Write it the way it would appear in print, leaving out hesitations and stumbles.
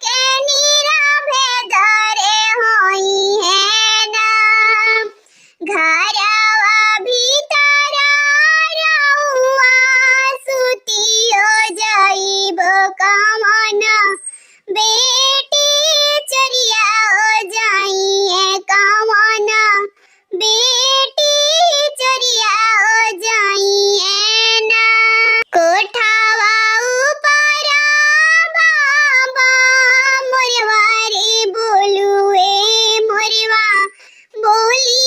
के नीरा भेदरे होई है ना। घरवा भीतर रउआ सुतियो जाइब कमन, बेटी चरिया हो जाइए कमन, बेटी चरिया हो जाइए ना। कोठावा ऊपर बाबा मोरवा रे बोलुए मोरवा बोली